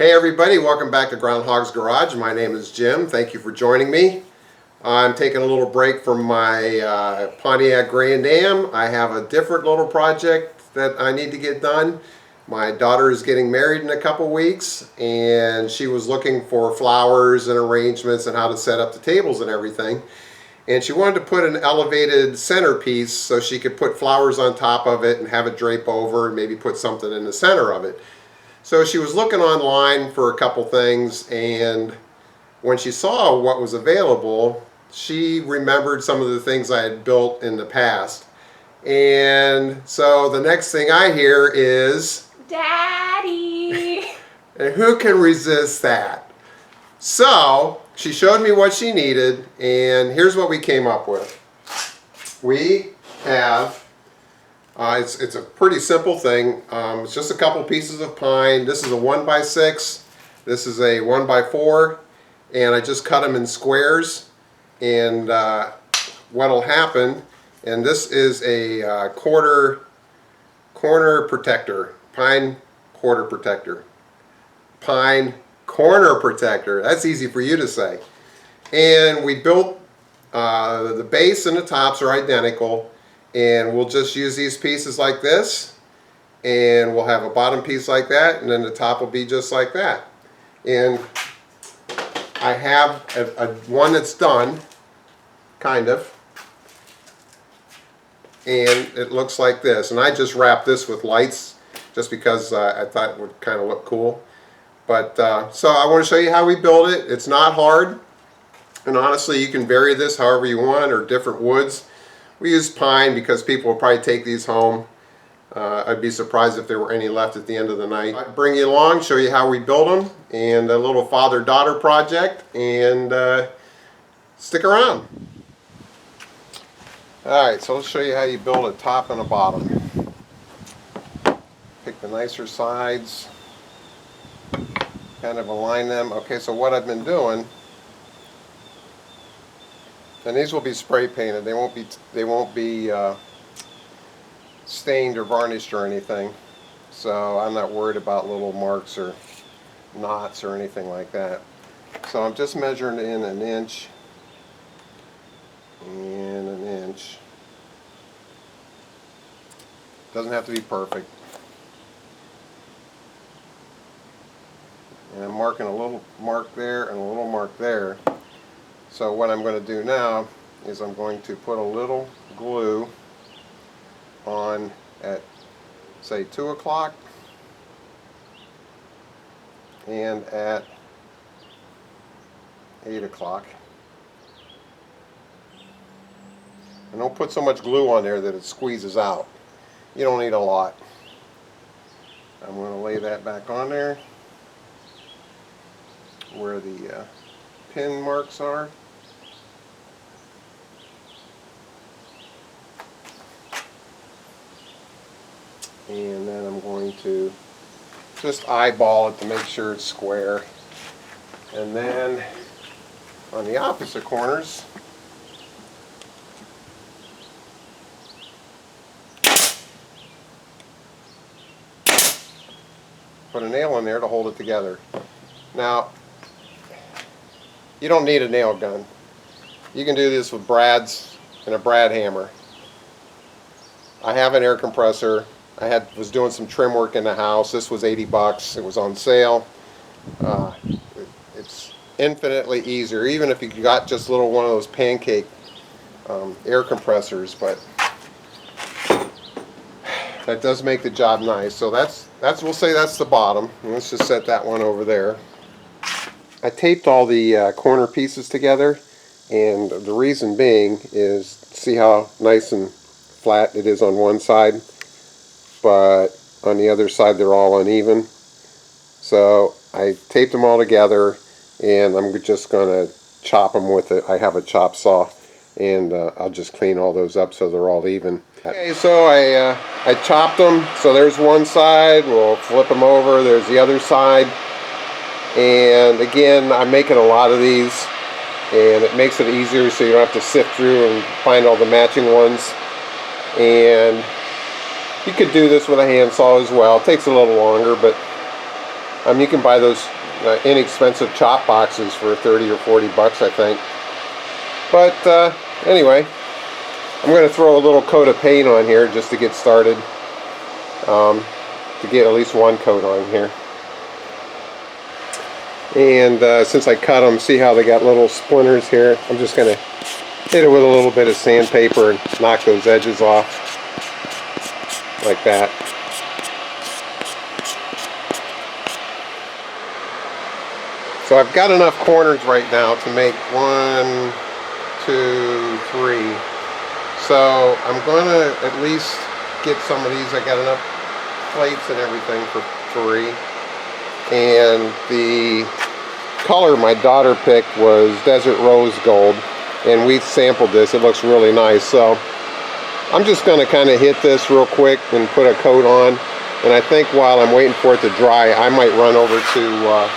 Hey everybody, welcome back to Groundhog's Garage. My name is Jim. Thank you for joining me. I'm taking a little break from my Pontiac Grand Am. I have a different little project that I need to get done. My daughter is getting married in a couple weeks, and she was looking for flowers and arrangements and how to set up the tables and everything. And she wanted to put an elevated centerpiece so she could put flowers on top of it and have it drape over and maybe put something in the center of it. So she was looking online for a couple things, and when she saw what was available, she remembered some of the things I had built in the past. And so the next thing I hear is, Daddy! And who can resist that? So she showed me what she needed, and here's what we came up with. We have it's a pretty simple thing. It's just a couple pieces of pine. This is a 1x6. This is a 1x4, and I just cut them in squares. And what'll happen, and this is a corner protector, pine quarter protector, pine corner protector. That's easy for you to say. And we built the base and the tops are identical. And we'll just use these pieces like this, and we'll have a bottom piece like that, and then the top will be just like that. And I have a one that's done, kind of, and it looks like this. And I just wrapped this with lights just because I thought it would kind of look cool. But so I want to show you how we build it. It's not hard, and honestly you can vary this however you want, or different woods. We use pine because people will probably take these home. I'd be surprised if there were any left at the end of the night. I'd bring you along, show you how we build them, and a little father-daughter project, and stick around. Alright, so let's show you how you build a top and a bottom. Pick the nicer sides, kind of align them. Okay, so what I've been doing, and these will be spray painted. They won't be stained or varnished or anything. So I'm not worried about little marks or knots or anything like that. So I'm just measuring in an inch and an inch. Doesn't have to be perfect. And I'm marking a little mark there and a little mark there. So what I'm going to do now is I'm going to put a little glue on at, say, 2 o'clock and at 8 o'clock. And don't put so much glue on there that it squeezes out. You don't need a lot. I'm going to lay that back on there where the pin marks are. And then I'm going to just eyeball it to make sure it's square. And then on the opposite corners, put a nail in there to hold it together. Now, you don't need a nail gun. You can do this with brads and a brad hammer. I have an air compressor. I was doing some trim work in the house. This was 80 bucks. It was on sale. It's infinitely easier, even if you got just little one of those pancake air compressors. But that does make the job nice. So we'll say that's the bottom. And let's just set that one over there. I taped all the corner pieces together, and the reason being is, see how nice and flat it is on one side, but on the other side they're all uneven. So I taped them all together, and I'm just going to chop them with it. I have a chop saw, and I'll just clean all those up so they're all even. Okay, so I chopped them. So there's one side. We'll flip them over. There's the other side. And again, I'm making a lot of these, and it makes it easier so you don't have to sift through and find all the matching ones. And you could do this with a handsaw as well. It takes a little longer, but You can buy those inexpensive chop boxes for 30 or 40 bucks, I think. But anyway, I'm going to throw a little coat of paint on here just to get started, to get at least one coat on here. And since I cut them, see how they got little splinters here? I'm just going to hit it with a little bit of sandpaper and knock those edges off like that. So I've got enough corners right now to make 1, 2, 3. So I'm going to at least get some of these. I got enough plates and everything for 3. And the color my daughter picked was Desert Rose Gold, and we sampled this. It looks really nice. So I'm just going to kind of hit this real quick and put a coat on. And I think while I'm waiting for it to dry, I might run over to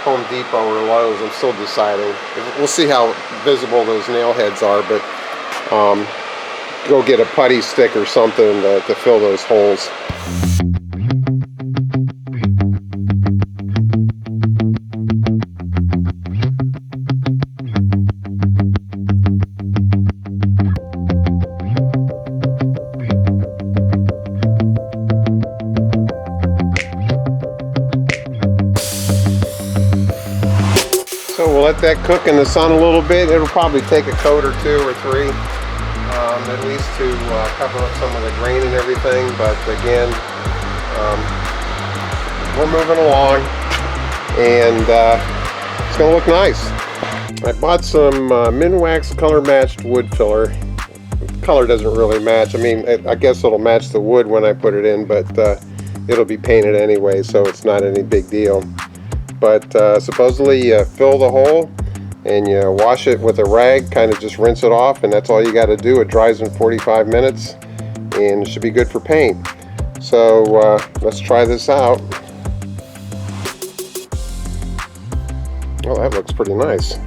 Home Depot or Lowe's. I'm still deciding. We'll see how visible those nail heads are, but go get a putty stick or something to fill those holes. So we'll let that cook in the sun a little bit. It'll probably take a coat or 2 or 3, at least to cover up some of the grain and everything. But again, we're moving along, and it's going to look nice. I bought some Minwax color matched wood filler. The color doesn't really match. I mean, I guess it'll match the wood when I put it in, but it'll be painted anyway, so it's not any big deal. But supposedly you fill the hole and you wash it with a rag, kind of just rinse it off, and that's all you got to do. It dries in 45 minutes and it should be good for paint. So let's try this out. Oh, that looks pretty nice.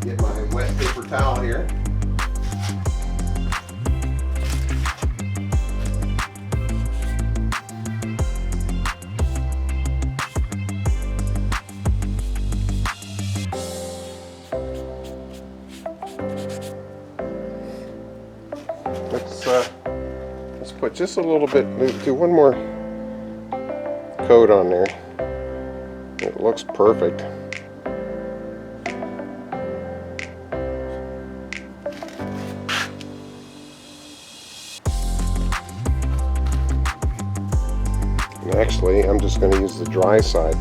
Get my wet paper towel here. Let's put just a little bit, do one more coat on there. It looks perfect. And actually, I'm just going to use the dry side.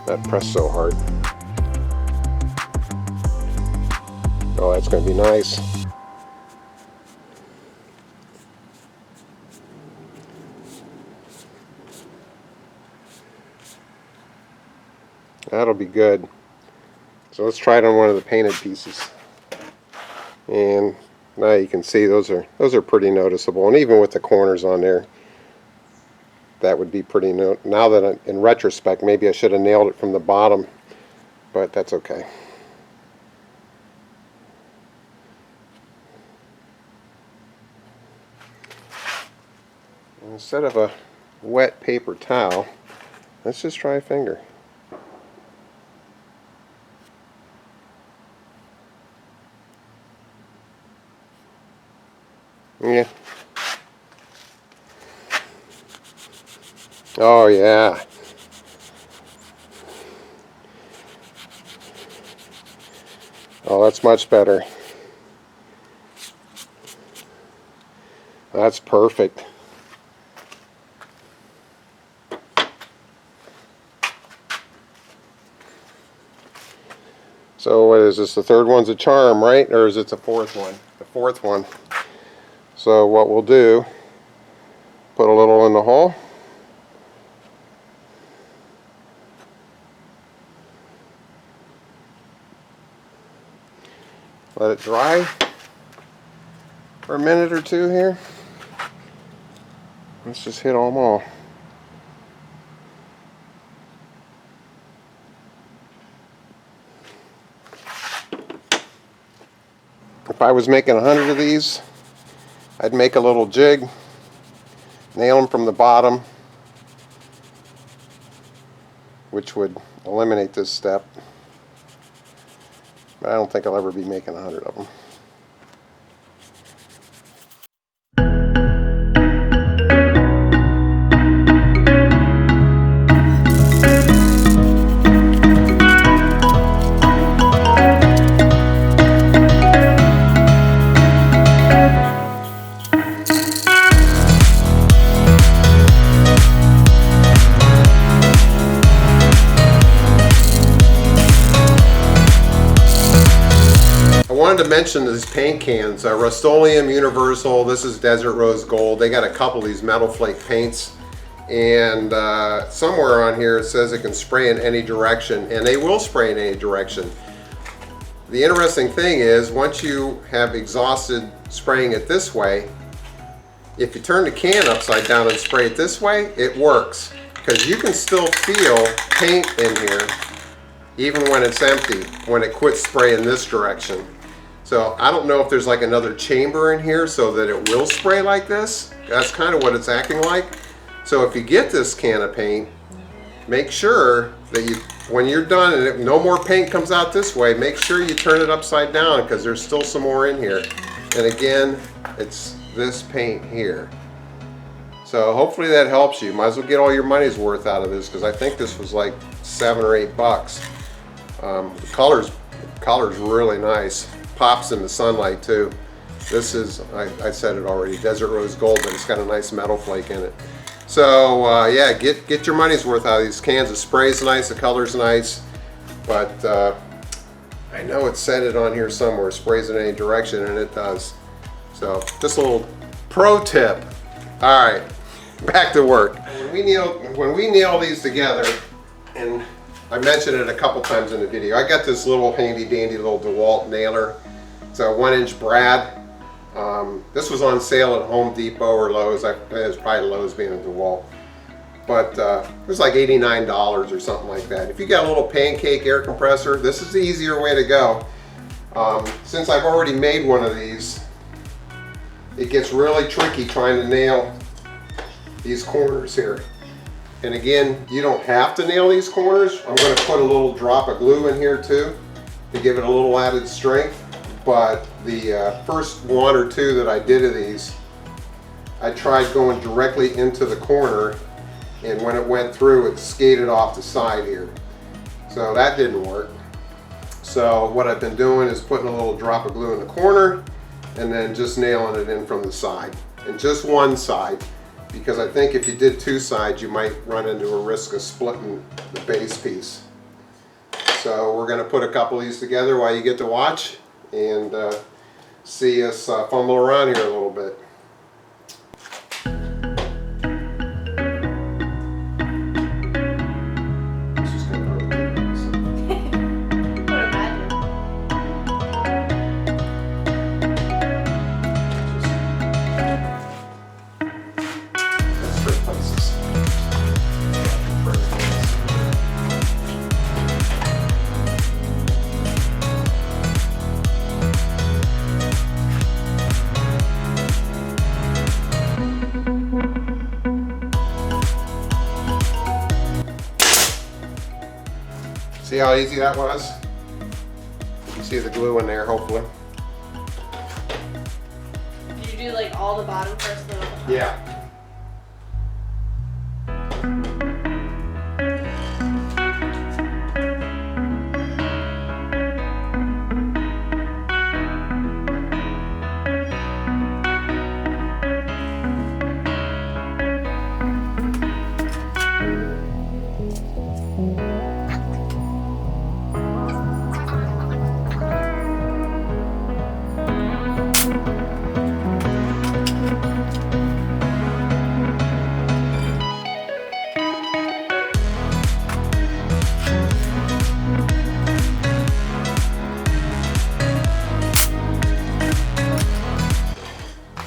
That pressed so hard. Oh, that's going to be nice. That'll be good. So let's try it on one of the painted pieces. And now you can see those are pretty noticeable, and even with the corners on there, that would be pretty now that in retrospect, maybe I should have nailed it from the bottom, but that's okay. Instead of a wet paper towel, let's just try a finger. Yeah. Oh yeah. Oh, that's much better. That's perfect. So what is this? The third one's a charm, right? Or is it the fourth one? The fourth one. So what we'll do, put a little in the hole. Let it dry for a minute or 2 here. Let's just hit them all. if I was making 100 of these, I'd make a little jig, nail them from the bottom, which would eliminate this step. But I don't think I'll ever be making 100 of them. I wanted to mention these paint cans, Rust-Oleum Universal, this is Desert Rose Gold. They got a couple of these metal flake paints, and somewhere on here it says it can spray in any direction, and they will spray in any direction. The interesting thing is, once you have exhausted spraying it this way, if you turn the can upside down and spray it this way, it works, because you can still feel paint in here even when it's empty, when it quits spraying this direction. So I don't know if there's like another chamber in here so that it will spray like this. That's kind of what it's acting like. So if you get this can of paint, make sure that when you're done and if no more paint comes out this way, make sure you turn it upside down, because there's still some more in here. And again, it's this paint here. So hopefully that helps you. Might as well get all your money's worth out of this, because I think this was like $7 or $8. The color's really nice. Pops in the sunlight too. This is, I said it already, Desert Rose Gold, but it's got a nice metal flake in it. So yeah, get your money's worth out of these cans. The spray's nice, the color's nice, but I know it said it on here somewhere, sprays in any direction, and it does. So just a little pro tip. All right, back to work. When we nail these together, and I mentioned it a couple times in the video, I got this little handy dandy little DeWalt nailer. It's a 1-inch brad. This was on sale at Home Depot or Lowe's. It was probably Lowe's being a DeWalt. But it was like $89 or something like that. If you got a little pancake air compressor, this is the easier way to go. Since I've already made one of these, it gets really tricky trying to nail these corners here. And again, you don't have to nail these corners. I'm going to put a little drop of glue in here too to give it a little added strength. But the first one or two that I did of these, I tried going directly into the corner, and when it went through, it skated off the side here. So that didn't work. So what I've been doing is putting a little drop of glue in the corner and then just nailing it in from the side. And just one side, because I think if you did two sides, you might run into a risk of splitting the base piece. So we're going to put a couple of these together while you get to watch and see us fumble around here a little bit. See how easy that was? You can see the glue in there, hopefully. Did you do like all the bottom first, then all the top? Yeah.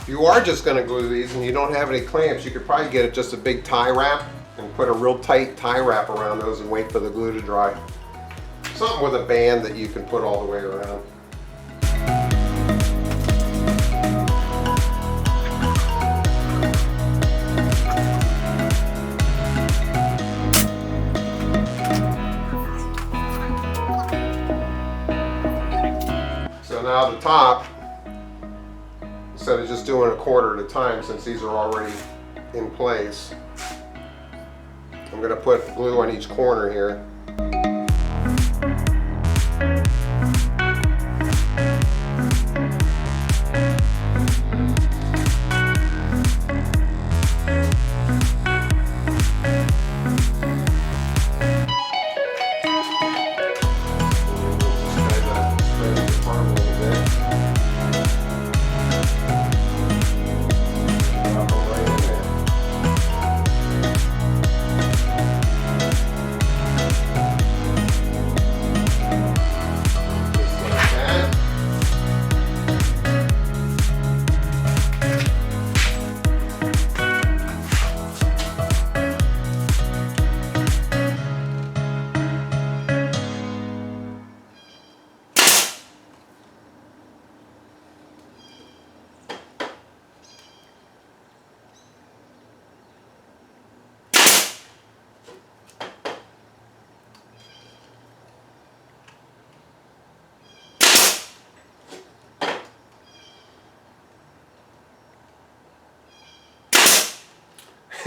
You are just going to glue these and you don't have any clamps, you could probably get just a big tie wrap and put a real tight tie wrap around those and wait for the glue to dry. Something with a band that you can put all the way around. now the top, instead of just doing a quarter at a time, since these are already in place, I'm going to put glue on each corner here.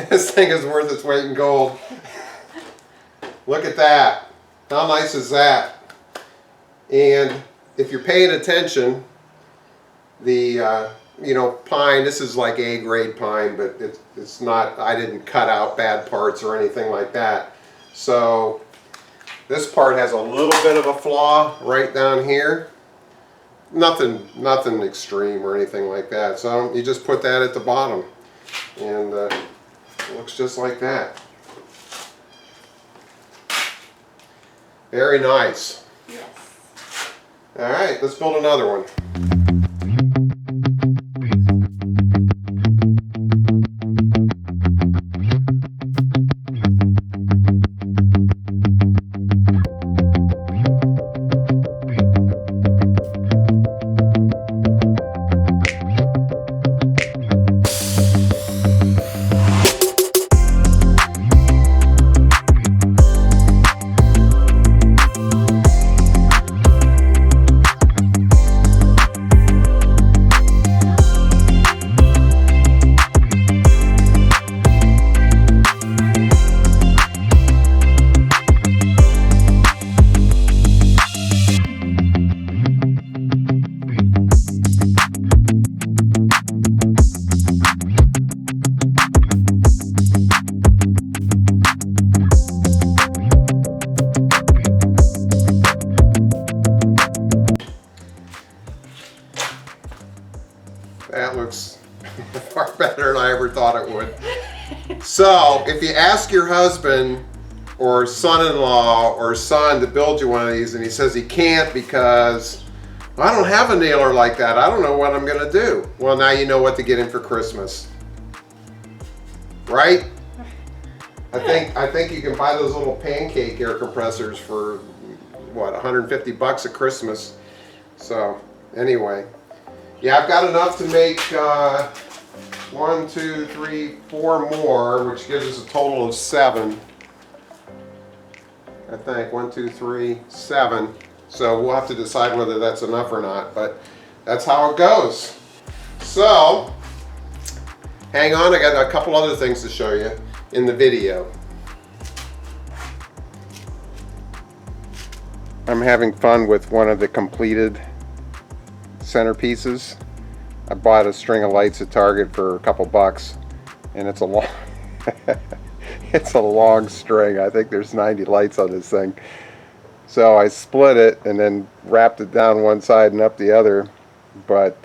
This thing is worth its weight in gold. Look at that. How nice is that? And if you're paying attention, the pine, this is like A-grade pine, but it's not, I didn't cut out bad parts or anything like that. So this part has a little bit of a flaw right down here. Nothing extreme or anything like that. So you just put that at the bottom, and it looks just like that. Very nice. Yes. All right, let's build another one. That looks far better than I ever thought it would. So, if you ask your husband or son-in-law or son to build you one of these and he says he can't because I don't have a nailer like that, I don't know what I'm going to do. Well, now you know what to get him for Christmas. Right? I think you can buy those little pancake air compressors for what, 150 bucks at Christmas. So, anyway. Yeah, I've got enough to make 1, 2, 3, 4 more, which gives us a total of 7. I think 1, 2, 3, 7. So we'll have to decide whether that's enough or not, but that's how it goes. So, hang on, I got a couple other things to show you in the video. I'm having fun with one of the completed centerpieces. I bought a string of lights at Target for a couple bucks, and it's a long it's a long string. I think there's 90 lights on this thing. So I split it and then wrapped it down one side and up the other, but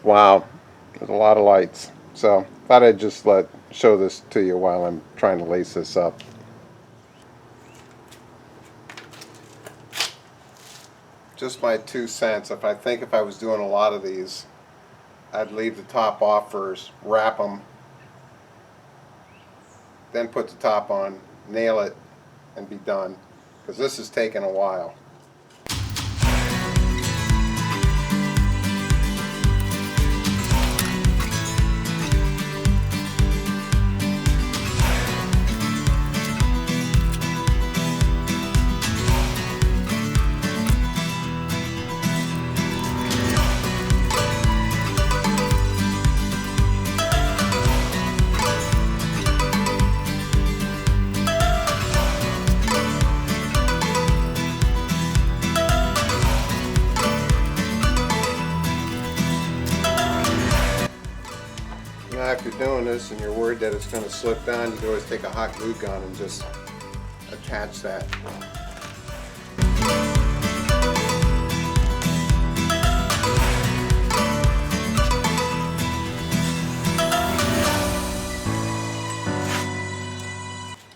wow, there's a lot of lights. So thought I'd just show this to you while I'm trying to lace this up. Just my 2 cents. If I was doing a lot of these, I'd leave the top off first, wrap them, then put the top on, nail it, and be done. Because this is taking a while. you're doing this and you're worried that it's going to slip down, you can always take a hot glue gun and just attach that.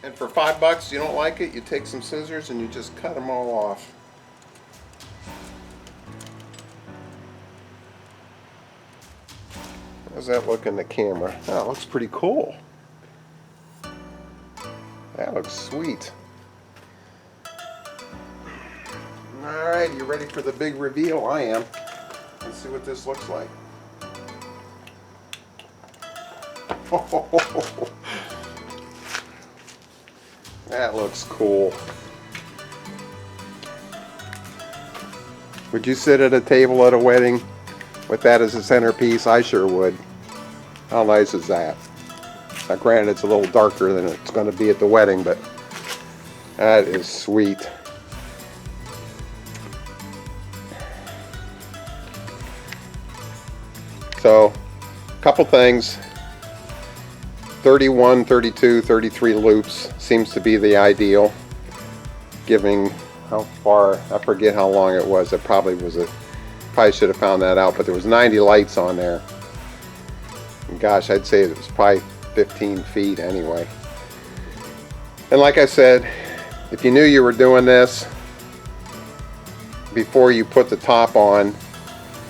And for $5, you don't like it, you take some scissors and you just cut them all off. How's that look in the camera? Oh, it looks pretty cool. That looks sweet. Alright, you ready for the big reveal? I am. Let's see what this looks like. That looks cool. Would you sit at a table at a wedding with that as a centerpiece? I sure would. How nice is that? Now granted, it's a little darker than it's going to be at the wedding, but that is sweet. So, a couple things. 31, 32, 33 loops seems to be the ideal. Giving how far, I forget how long it was. It probably was probably should have found that out, but there was 90 lights on there. And gosh, I'd say it was probably 15 feet anyway. And like I said, if you knew you were doing this before you put the top on,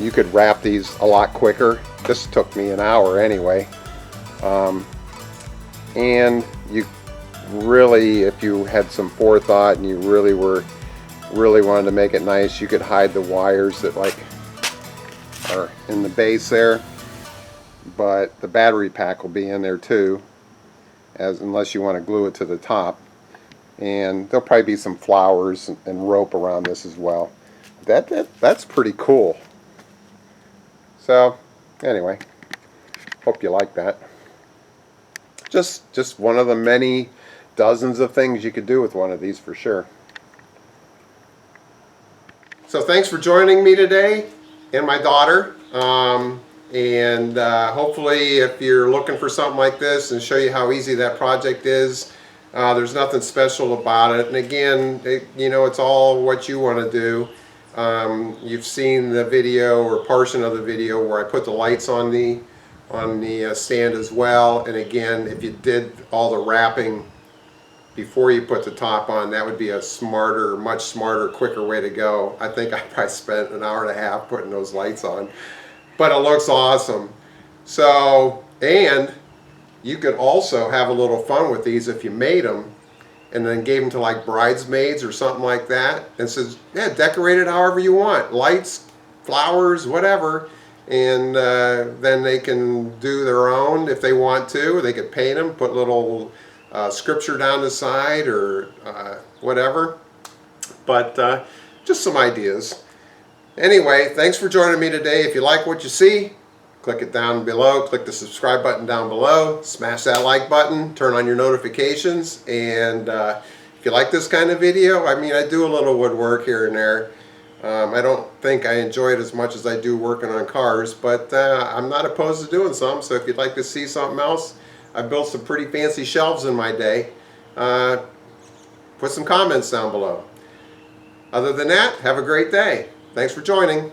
you could wrap these a lot quicker. This took me an hour anyway. And you really, if you had some forethought and you really wanted to make it nice, you could hide the wires that like are in the base there, but the battery pack will be in there too, unless you want to glue it to the top. And there'll probably be some flowers and rope around this as well. That's pretty cool. So anyway, hope you like that. Just one of the many dozens of things you could do with one of these for sure. So thanks for joining me today and my daughter. Hopefully if you're looking for something like this and show you how easy that project is, there's nothing special about it. And again, it's all what you want to do. You've seen the video or portion of the video where I put the lights on the stand as well. And again, if you did all the wrapping before you put the top on, that would be a smarter, much smarter, quicker way to go. I think I probably spent an hour and a half putting those lights on, but it looks awesome. So, and you could also have a little fun with these if you made them and then gave them to like bridesmaids or something like that and says, yeah, decorate it however you want, lights, flowers, whatever. And then they can do their own if they want to. They could paint them, put little scripture down the side or whatever. But just some ideas. Anyway, thanks for joining me today. If you like what you see, click it down below. Click the subscribe button down below. Smash that like button. Turn on your notifications. And if you like this kind of video, I mean, I do a little woodwork here and there. I don't think I enjoy it as much as I do working on cars, but I'm not opposed to doing some. So if you'd like to see something else, I built some pretty fancy shelves in my day. Put some comments down below. Other than that, have a great day. Thanks for joining.